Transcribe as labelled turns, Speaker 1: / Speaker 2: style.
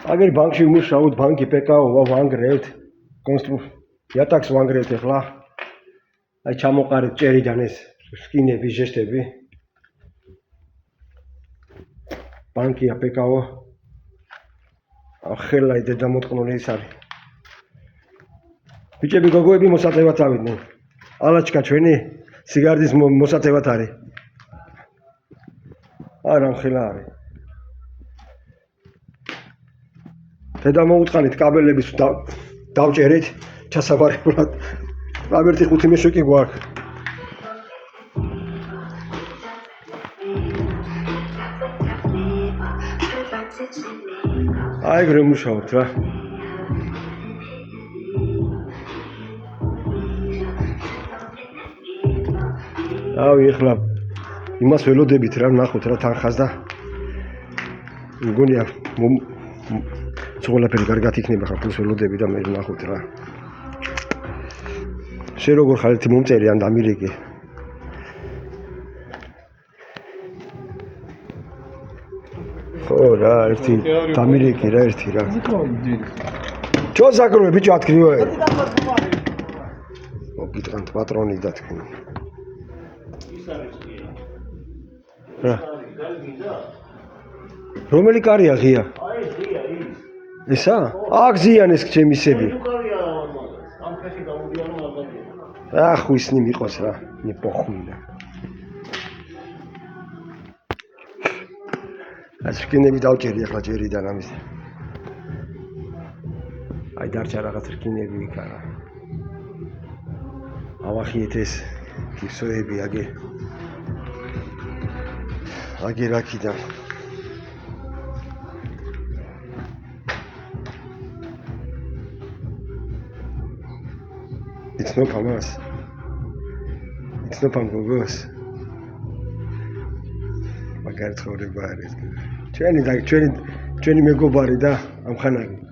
Speaker 1: აგერ ბანკში ვმუშაობთ, ბანკი PKO ვანგრევთ, იატაკს ვანგრევთ ახლა. აი ჩამოყარეთ ჭერიდან ეს სკინები, ჟესტები. ბანკია PKO. ახლა იდედა მოტყნული ის არის. ბიჭები გოგოები მოსაწევად ავიდნენ. ალაჩკა ჩვენი სიგარდის მოსაწევად არის. არა მხელა არის. დედა მოუწყალით კაბელების დავჭერეთ ჩასაბარებლად. რაბერთი 5 მეშვეკი გვაქვს. აი ეგრე მუშაობთ რა. ავი ახლა იმას ველოდებით რა ნახოთ რა თანხას და მგონია ყველაფერი კარგად იქნება ხა ფულს ველოდები და მე ნახოთ რა. შენ როგორ ხარ ერთი მომწერი ან დამირეკე? ხო რა ერთი დამირეკე რა ერთი რა. ჩო საკროე ბიჭო ათქრიოე. მოგიტყანთ პატრონი და თქვენ. რა. რომელი კარია ღია?
Speaker 2: აი ღია ის.
Speaker 1: ისა? აქ ზიან ეს ჩემისები.
Speaker 2: ამ ფეხი გამოდიანო მაგალითად.
Speaker 1: ახ ვისნი მიყოს რა, მე პოხუინა. ეს რკინები დავჭერი ახლა ჯერიდან ამის. აი დარჩა რაღაც რკინები იქ არა. ავახიეთ ეს გიფსოები აგე. აგე რაკიდან. იცნობ ამას? იცნობ ამ გოგოს? მაგარი ცხოვრება არის. ჩვენი მეგობარი და ამხანარი.